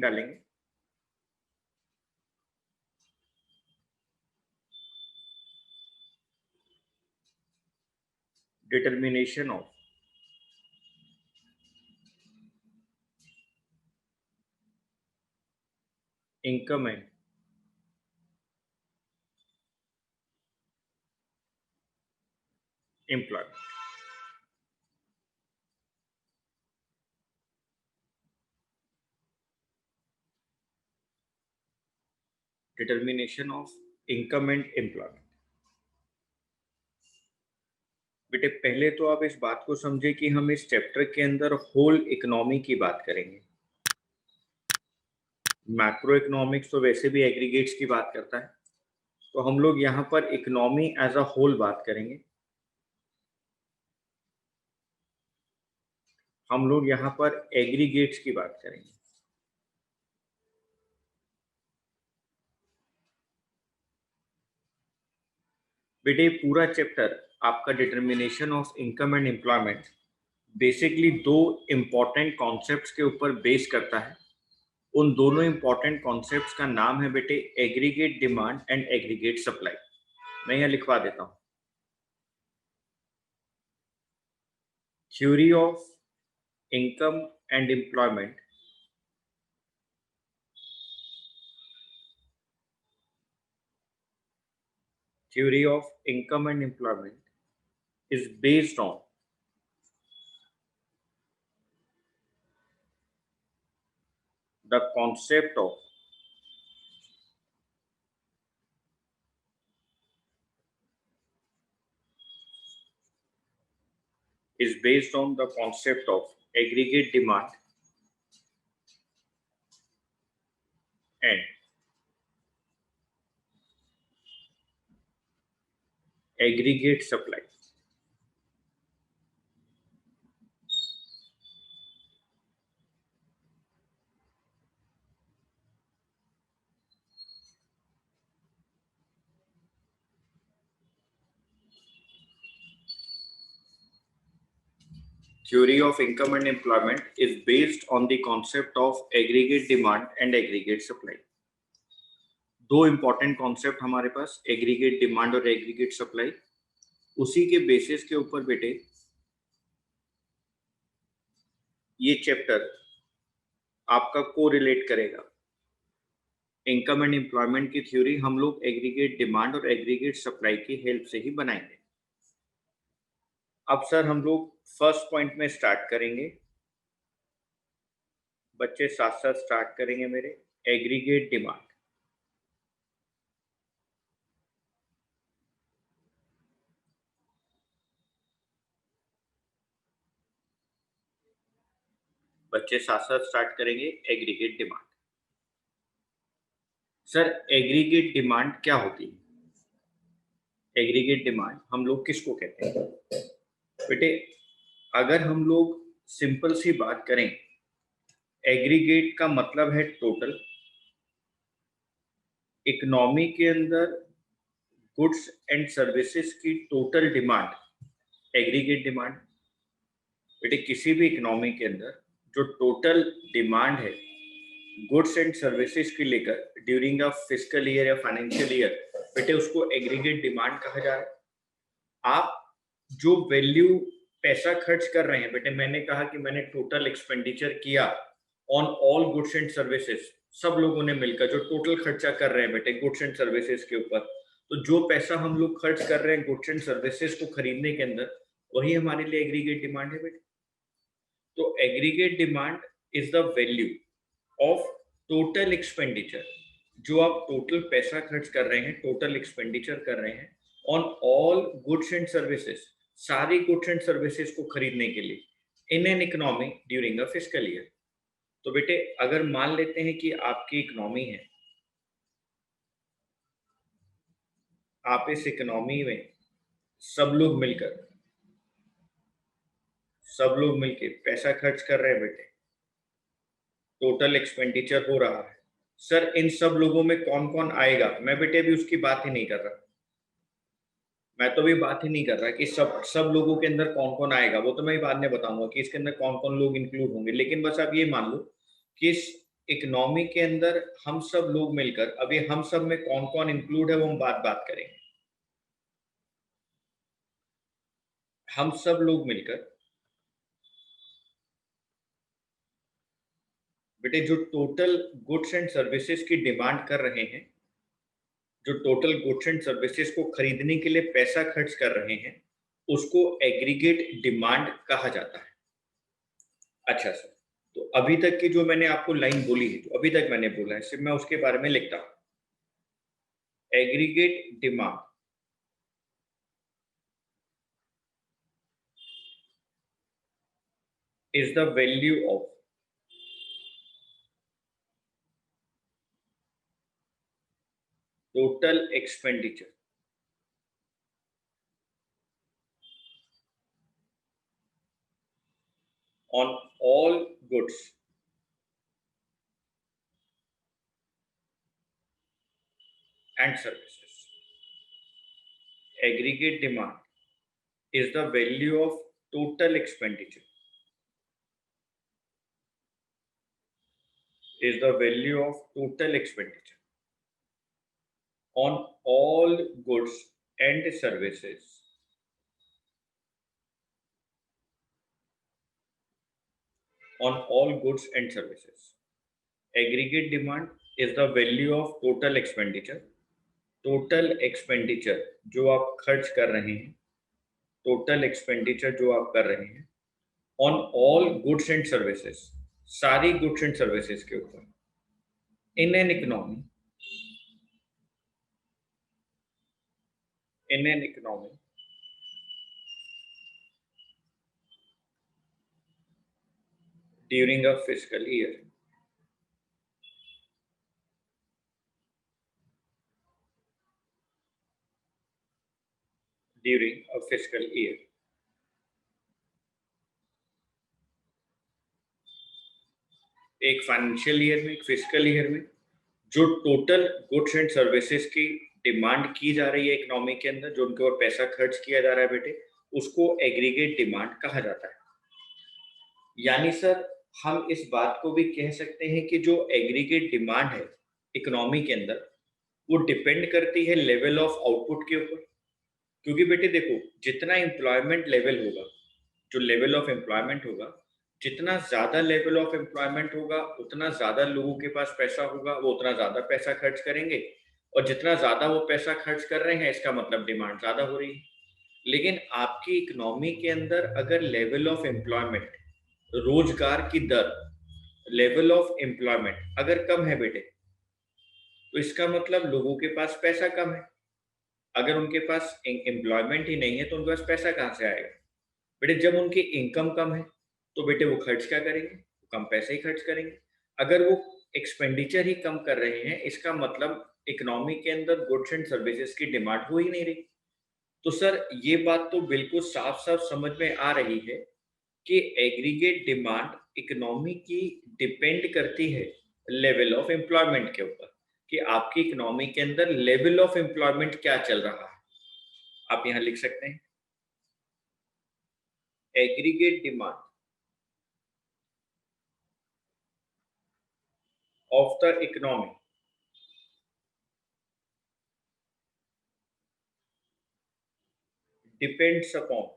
डालेंगे। Determination of income and employment. Determination of income and employment. बेटे पहले तो आप इस बात को समझे कि हम इस चैप्टर के अंदर होल इकोनॉमी की बात करेंगे। मैक्रो इकोनॉमिक्स तो वैसे भी एग्रीगेट्स की बात करता है, तो हम लोग यहाँ पर इकोनॉमी एज अ होल बात करेंगे। हम लोग यहाँ पर एग्रीगेट्स की बात करेंगे। बेटे पूरा चैप्टर आपका determination of income and employment basically दो इंपॉर्टेंट कॉन्सेप्ट्स के ऊपर बेस करता है। उन दोनों इंपॉर्टेंट कॉन्सेप्ट्स का नाम है बेटे aggregate demand and aggregate supply. मैं यहाँ लिखवा देता हूँ। Theory of income and employment theory of income and employment is based on the concept of aggregate demand and aggregate supply. Theory of income and employment is based on the concept of aggregate demand and aggregate supply. दो important concept हमारे पास aggregate demand और aggregate supply, उसी के basis के ऊपर बेटे ये chapter आपका कोरिलेट करेगा। इनकम एंड एम्प्लॉयमेंट की थ्योरी हम लोग एग्रीगेट डिमांड और एग्रीगेट सप्लाई की हेल्प से ही बनाएंगे। अब सर हम लोग फर्स्ट पॉइंट में स्टार्ट करेंगे। बच्चे साथ साथ स्टार्ट करेंगे मेरे। Aggregate demand. बच्चे साथ साथ स्टार्ट करेंगे aggregate demand. Sir aggregate demand क्या होती है? एग्रीगेट डिमांड हम लोग किसको कहते हैं? बेटे अगर हम लोग सिंपल सी बात करें, एग्रीगेट का मतलब है टोटल। इकोनॉमी के अंदर गुड्स एंड सर्विसेज की टोटल डिमांड एग्रीगेट डिमांड। बेटे किसी भी इकोनॉमी के अंदर जो टोटल डिमांड है गुड्स एंड सर्विसेज की लेकर ड्यूरिंग अ फिस्कल ईयर या फाइनेंशियल ईयर, बेटे उसको एग्रीगेट डिमांड कहा जा रहा है। आप जो वैल्यू पैसा खर्च कर रहे हैं, बेटे मैंने कहा कि मैंने टोटल एक्सपेंडिचर किया on all goods and services, सब लोगों ने मिलकर जो टोटल खर्चा कर रहे हैं बेटे गुड्स एंड सर्विसेज के ऊपर, तो जो पैसा हम लोग खर्च कर रहे हैं गुड्स एंड सर्विसेज को खरीदने के अंदर, वही हमारे लिए एग्रीगेट डिमांड है बेटे। तो aggregate demand is the value of total expenditure, जो आप टोटल पैसा खर्च कर रहे हैं, टोटल एक्सपेंडिचर कर रहे हैं on all goods and services, सारी गुड्स एंड सर्विसेज को खरीदने के लिए in an economy during a fiscal year. तो बेटे अगर मान लेते हैं कि आपकी इकोनॉमी है, आप इस इकोनॉमी में सब लोग मिलकर पैसा खर्च कर रहे हैं बेटे, टोटल एक्सपेंडिचर हो रहा है। सर इन सब लोगों में कौन कौन आएगा, मैं बेटे अभी उसकी बात ही नहीं कर रहा। मैं तो भी बात ही नहीं कर रहा कि सब लोगों के अंदर कौन कौन आएगा, वो तो मैं बाद में बताऊंगा कि इसके अंदर कौन कौन लोग इंक्लूड होंगे। लेकिन बस आप ये मान लो कि इस इकोनॉमी के अंदर हम सब लोग मिलकर, अभी हम सब में कौन कौन इंक्लूड है वो हम बात करेंगे। हम सब लोग मिलकर बेटे जो टोटल गुड्स एंड सर्विसेज की डिमांड कर रहे हैं, जो टोटल गुड्स एंड सर्विसेज को खरीदने के लिए पैसा खर्च कर रहे हैं, उसको एग्रीगेट डिमांड कहा जाता है। अच्छा सर, तो अभी तक की जो मैंने आपको लाइन बोली है, जो अभी तक मैंने बोला है, सिर्फ मैं उसके बारे में लिखता हूं। Aggregate demand is the value of total expenditure on all goods and services. Aggregate demand is the value of total expenditure, is the value of total expenditure on all goods and services on all goods and services. Aggregate demand is the value of total expenditure. Total expenditure जो आप खर्च कर रहे हैं, total expenditure जो आप कर रहे हैं on all goods and services, सारी गुड्स एंड सर्विसेज के ऊपर, in an economy, in an economy during a fiscal year, during a fiscal year. एक फाइनेंशियल ईयर में, एक फिस्कल ईयर में जो टोटल गुड्स एंड सर्विसेज की डिमांड की जा रही है इकोनॉमी के अंदर, जो उनके ऊपर पैसा खर्च किया जा रहा है बेटे, उसको एग्रीगेट डिमांड कहा जाता है। यानी सर हम इस बात को भी कह सकते हैं कि जो एग्रीगेट डिमांड है इकोनॉमी के अंदर, वो डिपेंड करती है लेवल ऑफ आउटपुट के ऊपर। क्योंकि बेटे देखो, जितना एम्प्लॉयमेंट लेवल होगा, जो लेवल ऑफ एम्प्लॉयमेंट होगा, जितना ज्यादा लेवल ऑफ एम्प्लॉयमेंट होगा उतना ज्यादा लोगों के पास पैसा होगा, वो उतना ज्यादा पैसा खर्च करेंगे, और जितना ज्यादा वो पैसा खर्च कर रहे हैं इसका मतलब डिमांड ज्यादा हो रही है। लेकिन आपकी इकोनॉमी के अंदर अगर लेवल ऑफ एम्प्लॉयमेंट, रोजगार की दर, लेवल ऑफ एम्प्लॉयमेंट अगर कम है बेटे, तो इसका मतलब लोगों के पास पैसा कम है। अगर उनके पास एम्प्लॉयमेंट ही नहीं है तो उनके पास पैसा कहाँ से आएगा बेटे? जब उनकी इनकम कम है तो बेटे वो खर्च क्या करेंगे? कम पैसे ही खर्च करेंगे। अगर वो एक्सपेंडिचर ही कम कर रहे हैं, इसका मतलब इकोनॉमी के अंदर गुड्स एंड सर्विसेज की डिमांड हो ही नहीं रही। तो सर ये बात तो बिल्कुल साफ साफ समझ में आ रही है कि एग्रीगेट डिमांड इकोनॉमी की डिपेंड करती है लेवल ऑफ एम्प्लॉयमेंट के ऊपर, कि आपकी इकोनॉमी के अंदर लेवल ऑफ एम्प्लॉयमेंट क्या चल रहा है। आप यहां लिख सकते हैं aggregate demand of the economy depends upon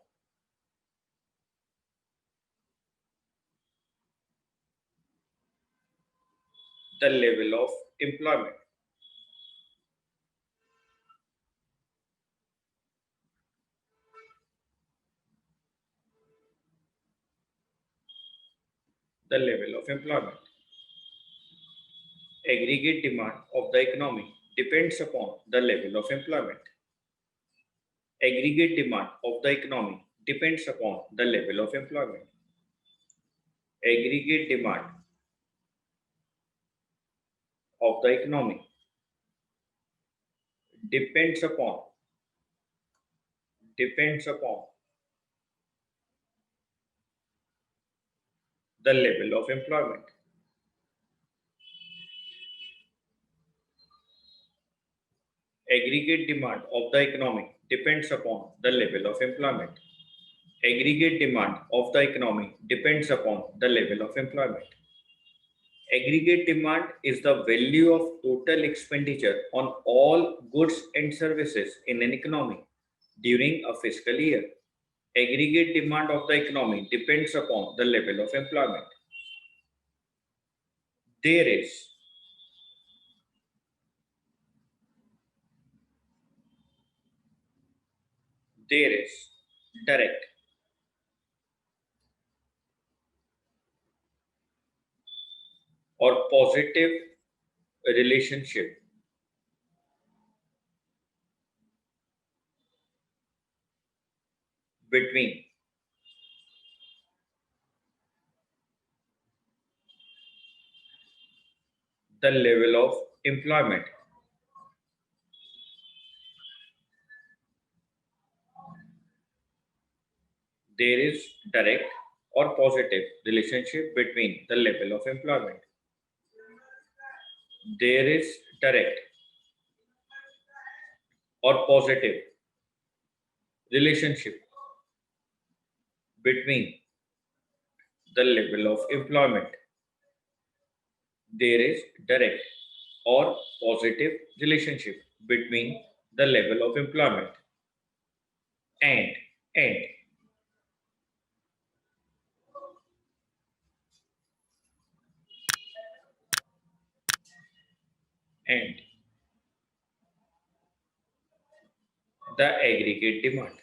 the level of employment. The level of employment. Aggregate demand of the economy depends upon the level of employment. Aggregate demand of the economy depends upon the level of employment. Aggregate demand of the economy depends upon the level of employment. Aggregate demand of the economy depends upon the level of employment. Aggregate demand of the economy depends upon the level of employment. Aggregate demand is the value of total expenditure on all goods and services in an economy during a fiscal year. Aggregate demand of the economy depends upon the level of employment. There is direct or positive relationship between the level of employment. There is direct or positive relationship between the level of employment. There is direct or positive relationship between the level of employment. There is direct or positive relationship between the level of employment and and and the aggregate demand.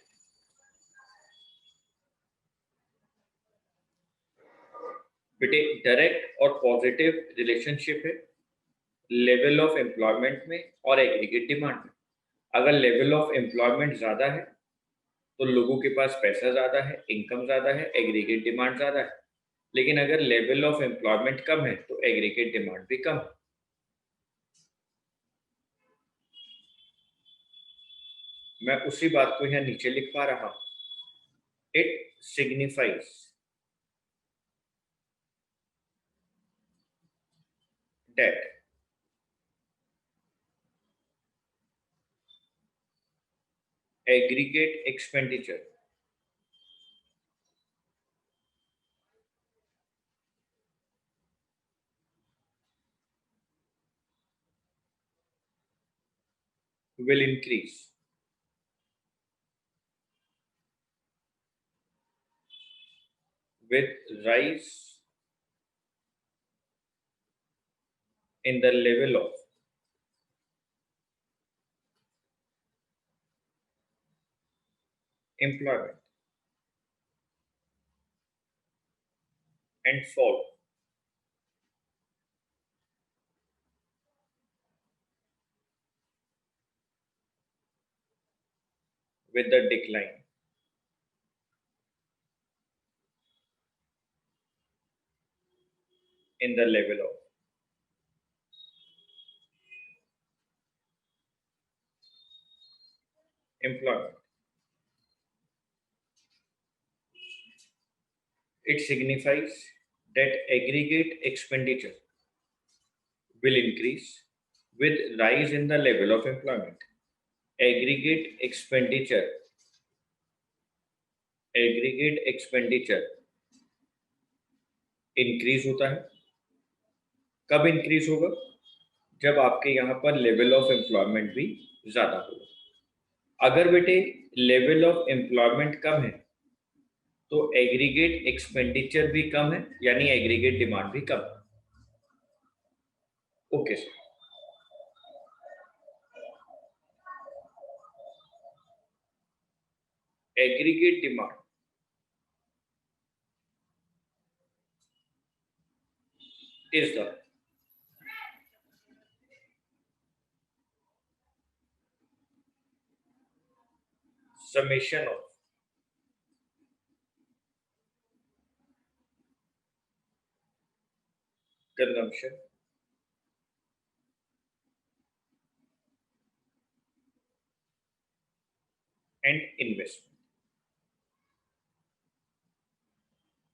बेटे direct और positive relationship है level of employment में और aggregate demand में. अगर level of employment ज्यादा है तो लोगों के पास पैसा ज्यादा है, इनकम ज्यादा है, एग्रीगेट डिमांड ज्यादा है. लेकिन अगर लेवल ऑफ एम्प्लॉयमेंट कम है तो एग्रीगेट डिमांड भी कम है. मैं उसी बात को यहाँ नीचे लिख पा रहा हूं. It signifies that aggregate expenditure will increase with rise in the level of employment and fall with the decline in the level of employment. It signifies that aggregate expenditure will increase with rise in the level of employment. Aggregate expenditure increase होता है. कब increase होगा? जब आपके यहाँ पर level of employment भी ज्यादा होगा. अगर बेटे लेवल ऑफ एम्प्लॉयमेंट कम है तो एग्रीगेट एक्सपेंडिचर भी कम है, यानी एग्रीगेट डिमांड भी कम है. Okay sir. Aggregate demand is the summation of consumption and investment.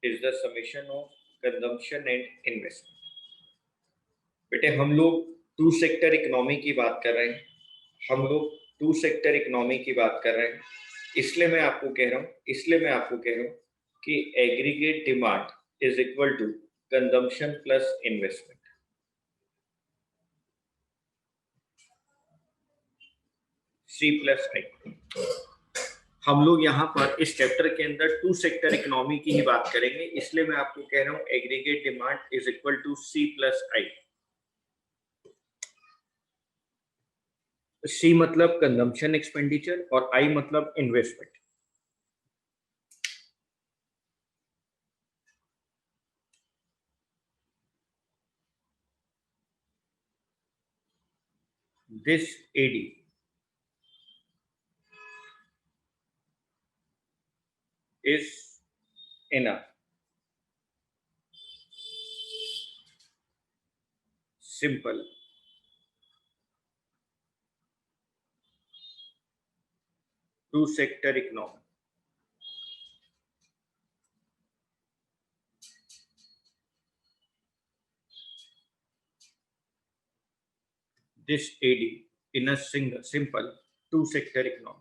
Is the summation of consumption and investment. बेटे हम लोग टू सेक्टर इकोनॉमी की बात कर रहे हैं. हम लोग टू सेक्टर इकोनॉमी की बात कर रहे हैं. इसलिए मैं आपको कह रहा हूं कि aggregate demand is equal to consumption plus investment. C plus I. हम लोग यहाँ पर इस चैप्टर के अंदर टू सेक्टर इकोनॉमी की ही बात करेंगे, इसलिए मैं आपको कह रहा हूँ aggregate demand is equal to C plus I. C मतलब कंजम्पशन एक्सपेंडिचर और आई मतलब investment. This AD is in a simple two sector economy. This AD in a simple two sector economy.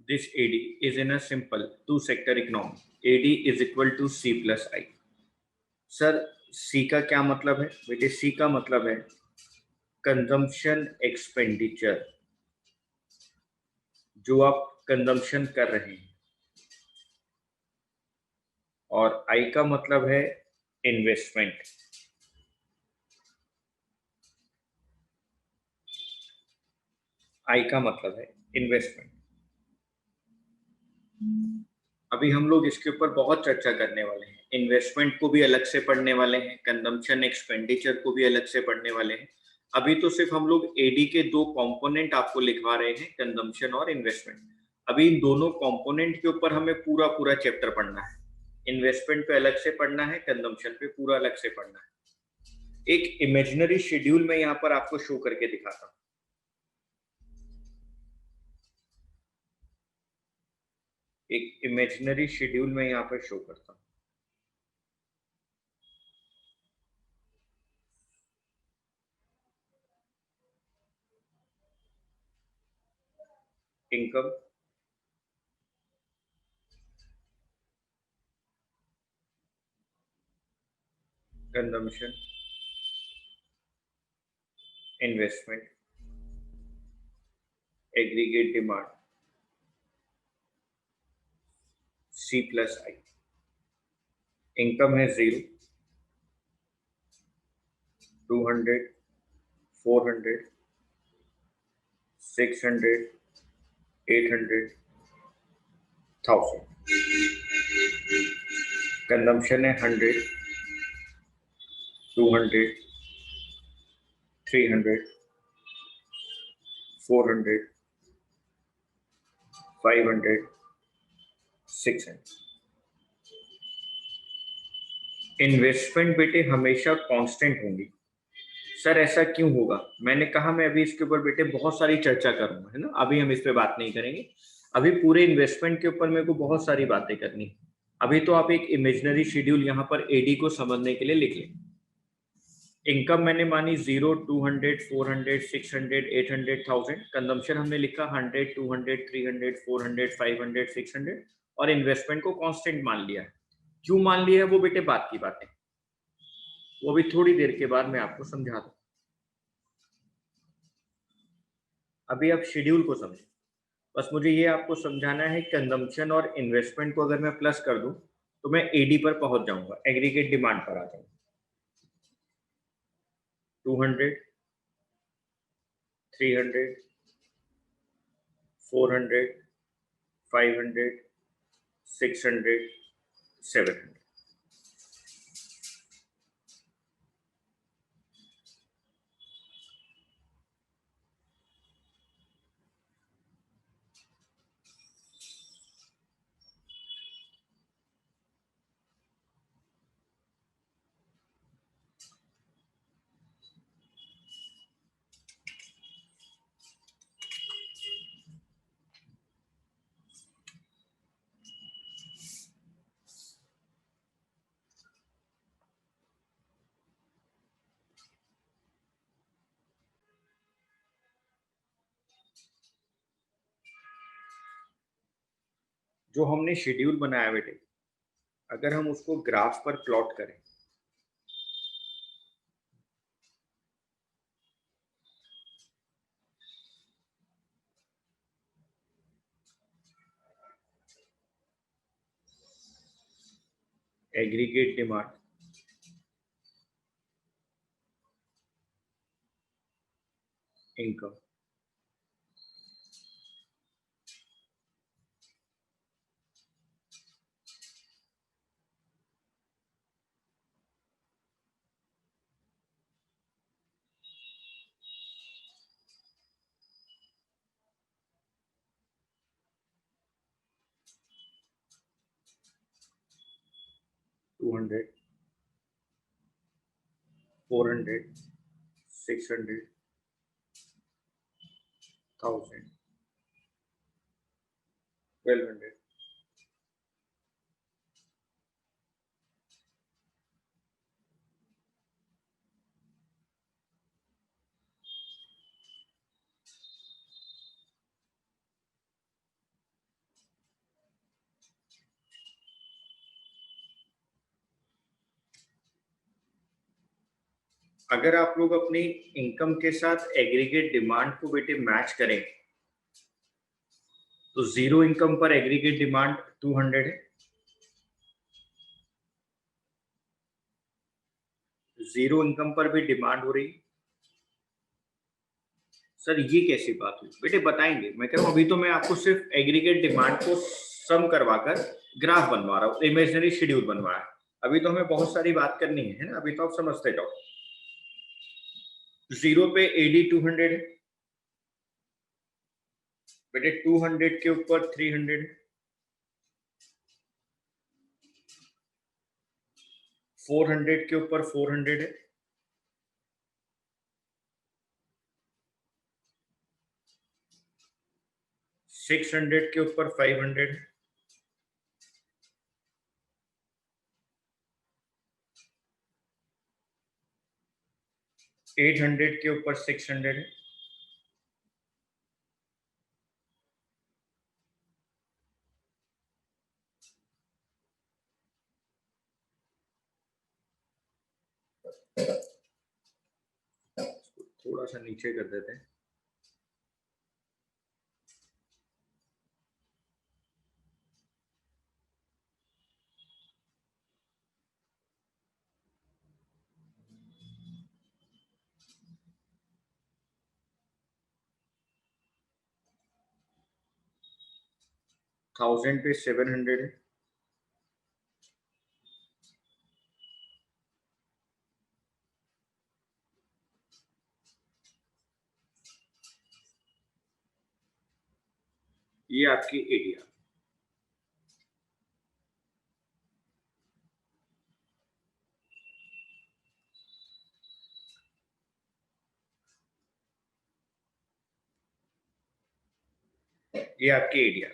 This AD is in a simple two sector economy. AD is equal to C plus I. Sir C का क्या मतलब है बेटे? C का मतलब है consumption expenditure, जो आप कंजम्पशन कर रहे हैं, और I का मतलब है इन्वेस्टमेंट। I का मतलब है इन्वेस्टमेंट। अभी हम लोग इसके ऊपर बहुत चर्चा करने वाले हैं, इन्वेस्टमेंट को भी अलग से पढ़ने वाले हैं, कंजम्पशन एक्सपेंडिचर को भी अलग से पढ़ने वाले हैं। अभी तो सिर्फ हम लोग एडी के दो कंपोनेंट आपको लिखवा रहे हैं, कंजम्पशन और इन्वेस्टमेंट। अभी इन दोनों कंपोनेंट के ऊपर हमें पूरा पूरा चैप्टर पढ़ना है। इन्वेस्टमेंट पे अलग से पढ़ना है, कंजम्पशन पे पूरा अलग से पढ़ना है। एक इमेजिनरी शेड्यूल में यहाँ पर आपको शो करके दिखाता हूँ। एक इमेजिनरी शेड्यूल में यहाँ पर शो करता हूँ। Income, consumption, investment, aggregate demand, C plus I. Income है 0, 200, 400, 600, 800, 1000। कंजम्पशन है 100, 200, 300, 400, 500, 600। इन्वेस्टमेंट बेटे हमेशा कांस्टेंट होंगी। सर ऐसा क्यों होगा? मैंने कहा मैं अभी इसके ऊपर बेटे बहुत सारी चर्चा करूंगा, है ना। अभी हम इस पे बात नहीं करेंगे। अभी पूरे इन्वेस्टमेंट के ऊपर मेरे को बहुत सारी बातें करनी। अभी तो आप एक इमेजिनरी शेड्यूल यहाँ पर एडी को समझने के लिए लिख लें। इनकम मैंने मानी 0, 200, 400, 600, 800, 1000। कंजम्पशन हमने लिखा 100, 200, 300, 400, 500, 600, और इन्वेस्टमेंट को कांस्टेंट मान लिया है। क्यों मान लिया है वो बेटे बात की बात है, वो भी थोड़ी देर के बाद मैं आपको समझा दूं। अभी आप शेड्यूल को समझें। बस मुझे ये आपको समझाना है, कंजम्पशन और इन्वेस्टमेंट को अगर मैं प्लस कर दूं तो मैं एडी पर पहुंच जाऊंगा, एग्रीगेट डिमांड पर आ जाऊंगा। 200, 300, 400, 500, 600, 700। जो हमने शेड्यूल बनाया बेटे, अगर हम उसको ग्राफ पर प्लॉट करें, एग्रीगेट डिमांड, इनकम, टू 100, 400, 600, 1000, 1200। अगर आप लोग अपनी इनकम के साथ एग्रीगेट डिमांड को बेटे मैच करें, तो जीरो इनकम पर एग्रीगेट डिमांड 200 है, जीरो इनकम पर भी डिमांड हो रही। सर ये कैसी बात हुई बेटे, बताएंगे। मैं कह रहा हूँ अभी तो मैं आपको सिर्फ एग्रीगेट डिमांड को सम करवाकर ग्राफ बनवा रहा हूँ, इमेजिनरी शेड्यूल बनवाया। अभी तो हमें बहुत सारी बात करनी है ना, अभी तो आप समझते जाओ। जीरो पे एडी 200 है बेटे, 200 के ऊपर 300, 400 के ऊपर 400 है, 600 के ऊपर 500 है, 800 के ऊपर 600 है, 'थोड़ा सा नीचे कर देते हैं। थाउजेंड पे 700 है, ये आपकी एरिया। ये आपकी एरिया।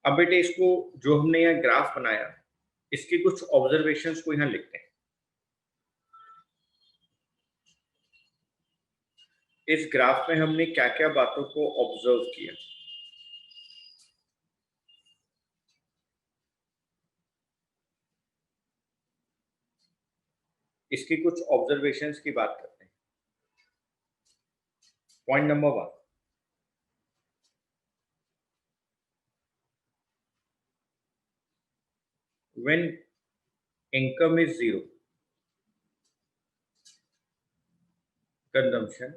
अब बेटे इसको, जो हमने यहाँ ग्राफ बनाया, इसके कुछ ऑब्जर्वेशंस को यहाँ लिखते हैं। इस ग्राफ में हमने क्या क्या बातों को ऑब्जर्व किया। इसकी कुछ ऑब्जर्वेशंस की बात करते हैं। Point number 1, when income is zero, consumption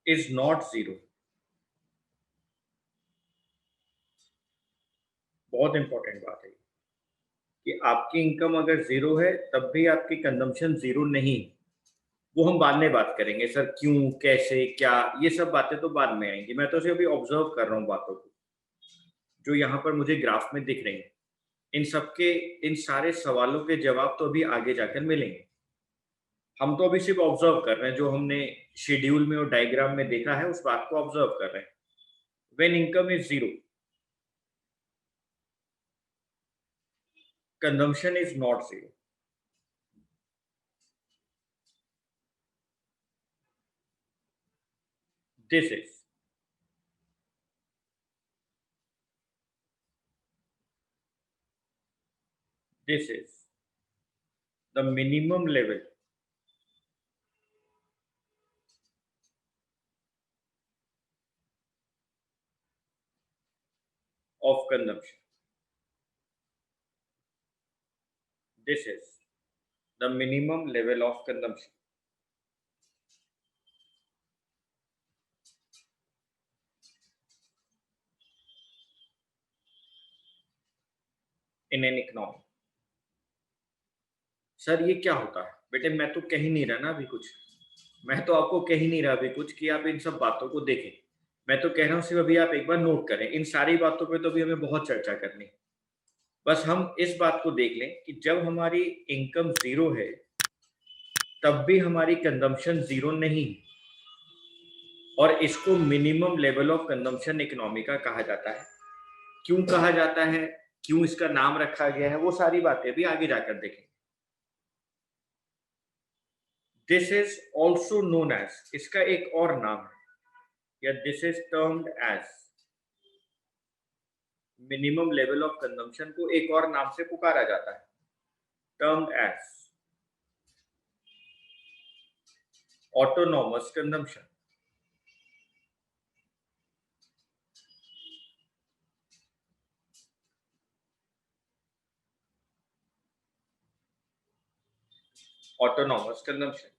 is not zero। बहुत इंपॉर्टेंट बात है कि आपकी इनकम अगर जीरो है तब भी आपकी कंजम्पशन जीरो नहीं। वो हम बाद में बात करेंगे सर, क्यों, कैसे, क्या, ये सब बातें तो बाद में आएंगी। मैं तो सिर्फ अभी ऑब्जर्व कर रहा हूँ बातों को। जो यहाँ पर मुझे ग्राफ में दिख रहे हैं, इन सारे सवालों के जवाब तो अभी आगे जाकर मिलेंगे। हम तो अभी सिर्फ ऑब्जर्व कर रहे हैं, जो हमने शेड्यूल में और डायग्राम में देखा है उस बात को ऑब्जर्व कर रहे हैं। When income is zero, consumption is not zero. This is the minimum level of consumption. This is the minimum level of consumption. In an economy. Sir ये क्या होता है? बेटे मैं तो कह ही नहीं रहा ना अभी कुछ, मैं तो आपको कह ही नहीं रहा अभी कुछ कि आप इन सब बातों को देखें। मैं तो कह रहा हूँ सिर्फ अभी आप एक बार नोट करें। इन सारी बातों पे तो अभी हमें बहुत चर्चा करनी, बस हम इस बात को देख लें कि जब हमारी इनकम जीरो है तब भी हमारी कंजम्पशन जीरो नहीं है, और इसको minimum level of consumption economy का कहा जाता है। क्यों कहा जाता है, क्यों इसका नाम रखा गया है, वो सारी बातें भी आगे जाकर देखें। This is also known as, इसका एक और नाम है, या this is termed as, minimum level of consumption को एक और नाम से पुकारा जाता है, termed as autonomous consumption. Autonomous consumption,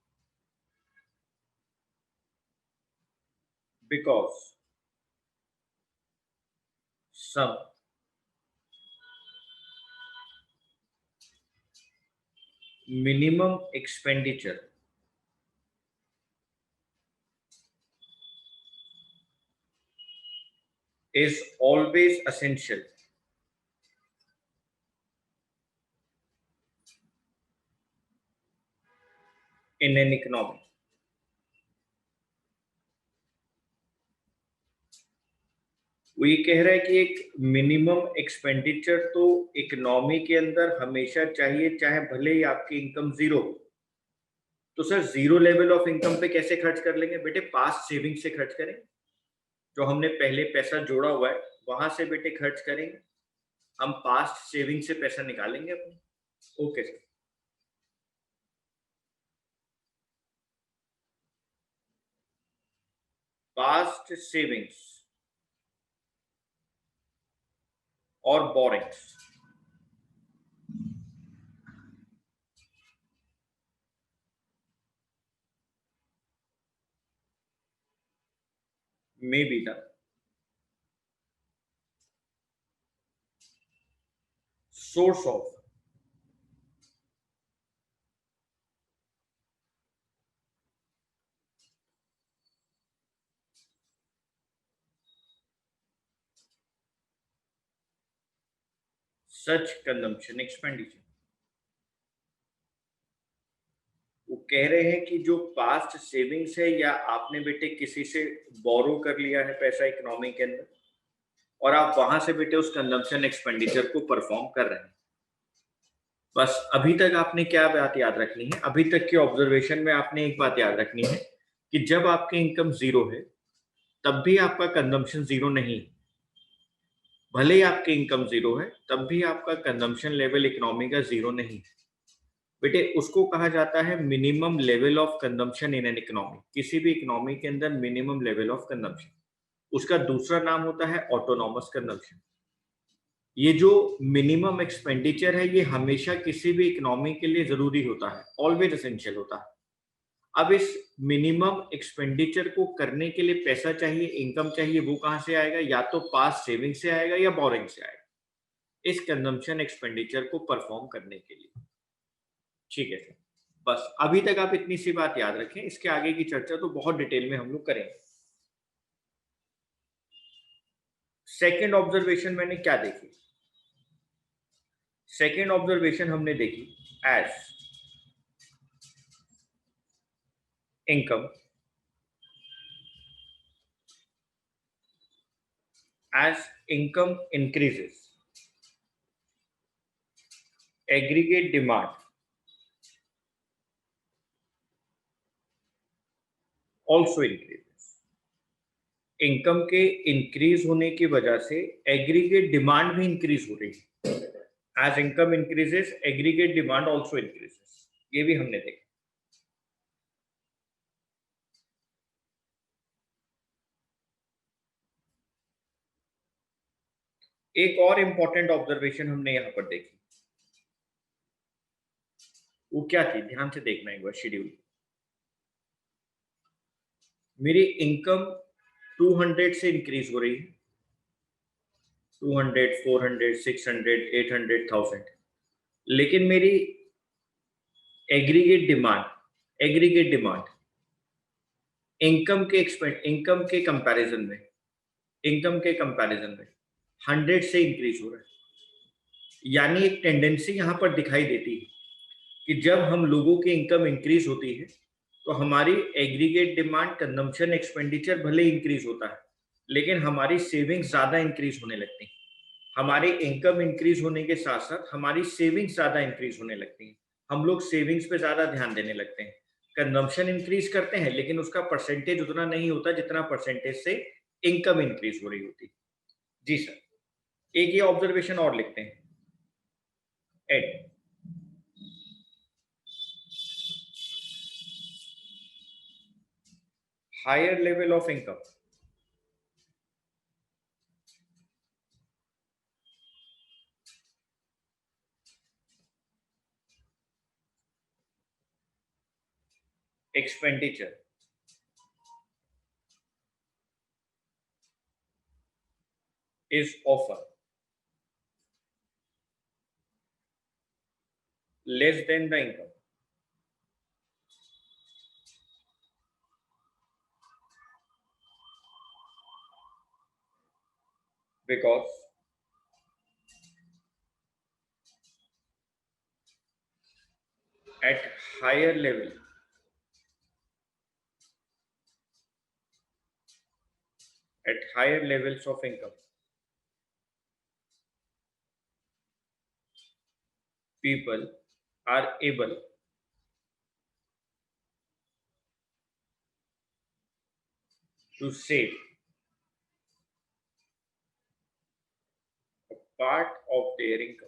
because some minimum expenditure is always essential in an economy. वो ये कह रहा है कि एक मिनिमम एक्सपेंडिचर तो इकोनॉमी के अंदर हमेशा चाहिए, चाहे भले ही आपकी इनकम जीरो हो। तो sir zero level of income पे कैसे खर्च कर लेंगे? बेटे पास्ट सेविंग से खर्च करें, जो हमने पहले पैसा जोड़ा हुआ है वहां से बेटे खर्च करेंगे। हम पास्ट सेविंग से पैसा निकालेंगे अपने। Okay sir. पास्ट सेविंग्स और borings, may be the source of such consumption expenditure। वो कह रहे हैं कि जो पास्ट सेविंग्स है, या आपने बेटे किसी से बोरो कर लिया है पैसा इकोनॉमी के अंदर, और आप वहां से बेटे उस कंजम्पशन एक्सपेंडिचर को परफॉर्म कर रहे हैं। बस अभी तक आपने क्या बात याद रखनी है, अभी तक के ऑब्जर्वेशन में आपने एक बात याद रखनी है कि जब आपकी इनकम जीरो है तब भी आपका कंजम्पशन जीरो नहीं। भले ही आपकी इनकम जीरो है तब भी आपका कंजम्पशन लेवल इकोनॉमी का जीरो नहीं। बेटे उसको कहा जाता है minimum level of consumption in an economy. किसी भी इकोनॉमी के अंदर मिनिमम लेवल ऑफ कंजम्पशन, उसका दूसरा नाम होता है ऑटोनॉमस कंजम्पशन। ये जो मिनिमम एक्सपेंडिचर है ये हमेशा किसी भी इकोनॉमी के लिए जरूरी होता है, ऑलवेज एसेंशियल होता है। अब इस मिनिमम एक्सपेंडिचर को करने के लिए पैसा चाहिए, इनकम चाहिए, वो कहां से आएगा? या तो पास्ट सेविंग से आएगा या बोरिंग से आएगा, इस कंजम्पशन एक्सपेंडिचर को परफॉर्म करने के लिए। ठीक है सर, बस अभी तक आप इतनी सी बात याद रखें, इसके आगे की चर्चा तो बहुत डिटेल में हम लोग करेंगे। सेकेंड ऑब्जर्वेशन मैंने क्या देखी? सेकेंड ऑब्जर्वेशन हमने देखी as income increases, aggregate demand also increases. Income के इंक्रीज होने की वजह से एग्रीगेट डिमांड भी इंक्रीज हो रही है. As income increases aggregate demand also increases. ये भी हमने देखा. एक और इंपॉर्टेंट ऑब्जर्वेशन हमने यहां पर देखी. वो क्या थी? ध्यान से देखना एक बार शेड्यूल. मेरी इनकम 200 से इंक्रीज हो रही है. 200, 400, 600, 800, 1000. लेकिन मेरी एग्रीगेट डिमांड इनकम के कंपैरिजन में 100 से इंक्रीज हो रहा है. यानी एक टेंडेंसी यहां पर दिखाई देती है कि जब हम लोगों की इनकम इंक्रीज होती है तो हमारी एग्रीगेट डिमांड, कंजम्पशन एक्सपेंडिचर भले इंक्रीज होता है लेकिन हमारी सेविंग्स ज्यादा इंक्रीज होने लगती हैं. हमारी इनकम इंक्रीज होने के साथ साथ हमारी सेविंग्स ज्यादा इंक्रीज होने लगती हैं. हम लोग सेविंग्स पे ज्यादा ध्यान देने लगते हैं. कंजम्पशन इंक्रीज करते हैं लेकिन उसका परसेंटेज उतना नहीं होता जितना परसेंटेज से इनकम इंक्रीज हो रही होती. जी सर. एक ये ऑब्जर्वेशन और लिखते हैं. एड higher level of income expenditure is often less than the income because at higher level at higher levels of income people are able to save a part of their income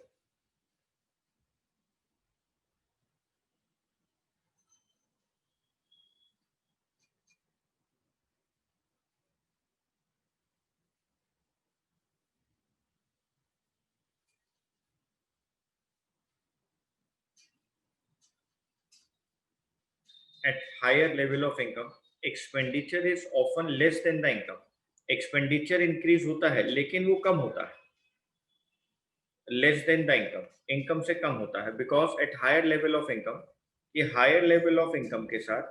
at higher level of income expenditure is often less than the income. expenditure increase होता है लेकिन वो कम होता है. less than the income से कम होता है because at higher level of income, ये higher level of income के साथ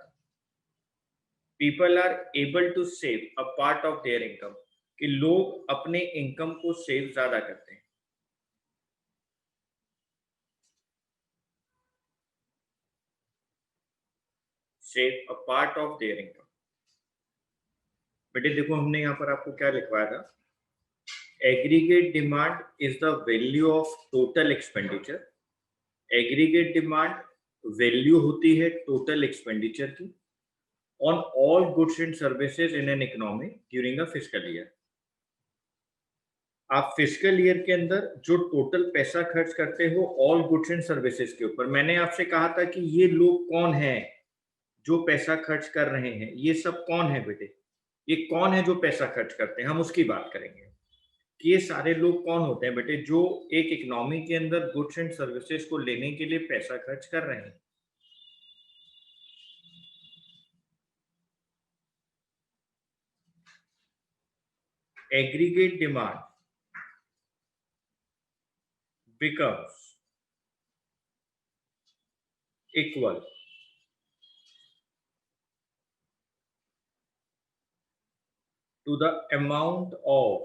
people are able to save a part of their income, कि लोग अपने इनकम को सेव ज्यादा करते हैं. Save a part of their income. बेटे देखो हमने यहाँ पर आपको क्या लिखवाया था. Aggregate demand is the value of total expenditure. Aggregate demand value होती है टोटल एक्सपेंडिचर की on all goods and services in an economy during a fiscal year. आप फिस्कल ईयर के अंदर जो टोटल पैसा खर्च करते हो ऑल गुड्स एंड सर्विसेज के ऊपर. मैंने आपसे कहा था कि ये लोग कौन है जो पैसा खर्च कर रहे हैं. ये सब कौन है बेटे? ये कौन है जो पैसा खर्च करते हैं? हम उसकी बात करेंगे कि ये सारे लोग कौन होते हैं बेटे जो एक इकोनॉमी के अंदर गुड्स एंड सर्विसेज को लेने के लिए पैसा खर्च कर रहे हैं. Aggregate demand becomes equal to the amount of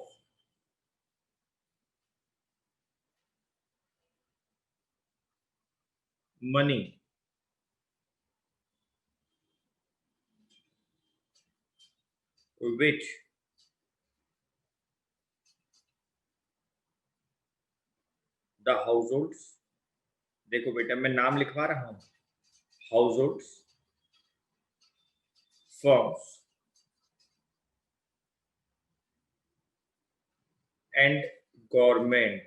money which the households, देखो बेटा मैं नाम लिखवा रहा हूं, households, firms and government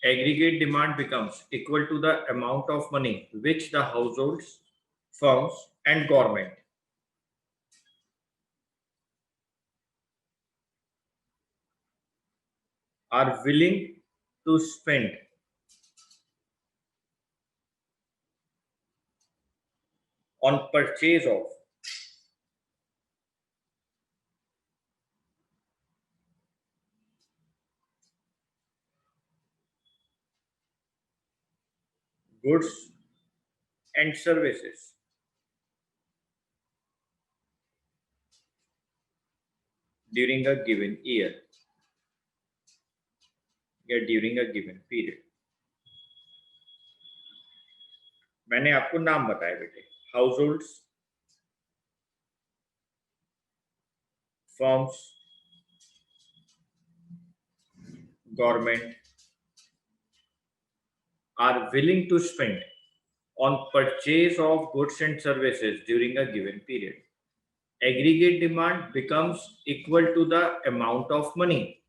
aggregate demand becomes equal to the amount of money which the households, firms and government are willing to spend on purchase of goods and services during a given year या during a given period. मैंने आपको नाम बताया बेटे, households, firms, government are willing to spend on purchase of goods and services during a given period. Aggregate demand becomes equal to the amount of money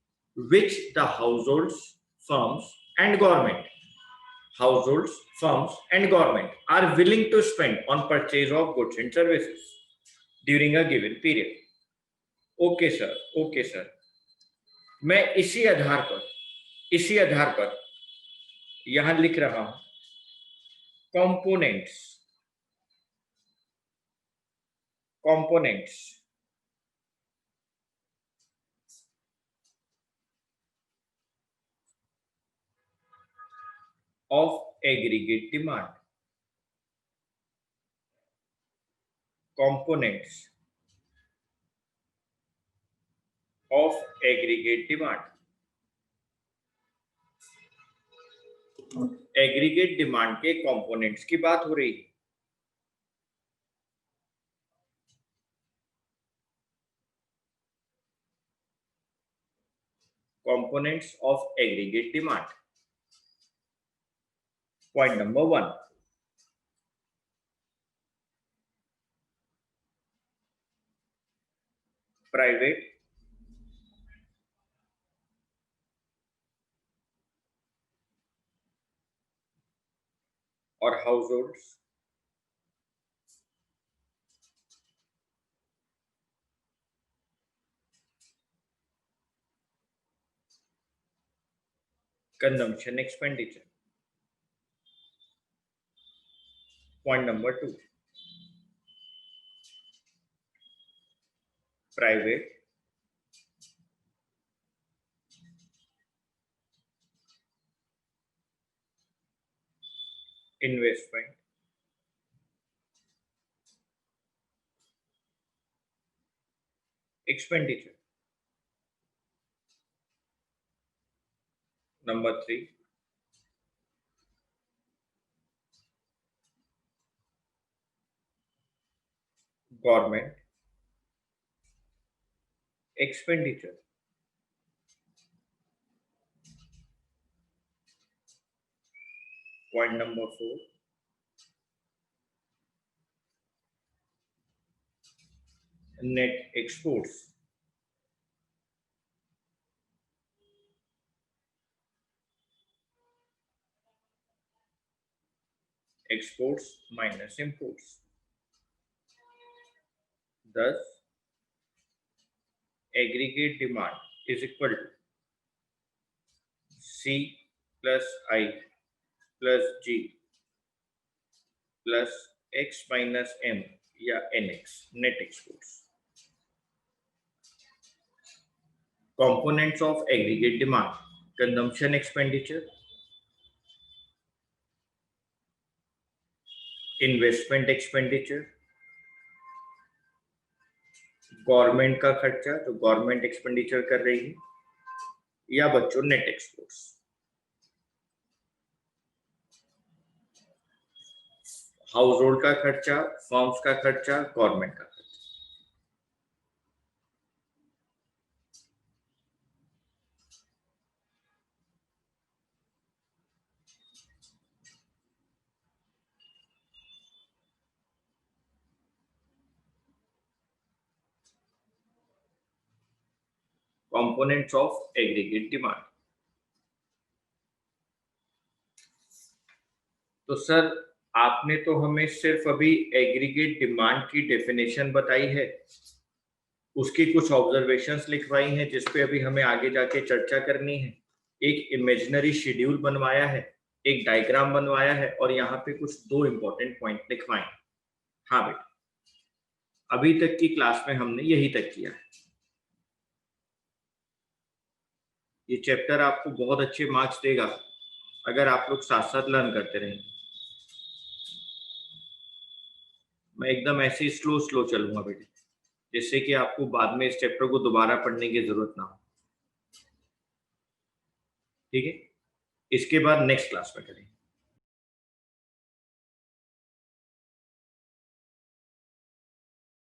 which the households, firms and government are willing to spend on purchase of goods and services during a given period. Okay sir, मैं इसी आधार पर यहां लिख रहा हूं components of aggregate demand. Components of aggregate demand. Aggregate demand के components की बात हो रही है. Components of aggregate demand. Point number 1. Private or households consumption expenditure. Point number 2. Private investment expenditure. Number 3. Government expenditure. Point number 4. Net exports. Exports minus imports. Thus, aggregate demand is equal to C plus I plus G plus X minus M या NX, net exports. Components of aggregate demand: consumption expenditure, investment expenditure, government का खर्चा जो government expenditure कर रही है, या बच्चों net exports. House hold का खर्चा, फर्म्स का खर्चा, गवर्नमेंट का खर्चा। Components of aggregate demand. तो सर आपने तो हमें सिर्फ अभी एग्रीगेट डिमांड की डेफिनेशन बताई है, उसकी कुछ ऑब्जर्वेशंस लिखवाई हैं जिस पे अभी हमें आगे जाके चर्चा करनी है, एक इमेजिनरी शेड्यूल बनवाया है, एक डायग्राम बनवाया है, और यहाँ पे कुछ 2 इंपॉर्टेंट पॉइंट लिखवाए। हाँ बेटा, अभी तक की क्लास में हमने यही तक किया है। ये चैप्टर आपको बहुत अच्छे मार्क्स देगा अगर आप लोग साथ साथ लर्न करते रहेंगे। मैं एकदम ऐसे ही स्लो स्लो चलूंगा बेटे, जिससे कि आपको बाद में इस चैप्टर को दोबारा पढ़ने की जरूरत ना हो। ठीक है, इसके बाद नेक्स्ट क्लास में करेंगे।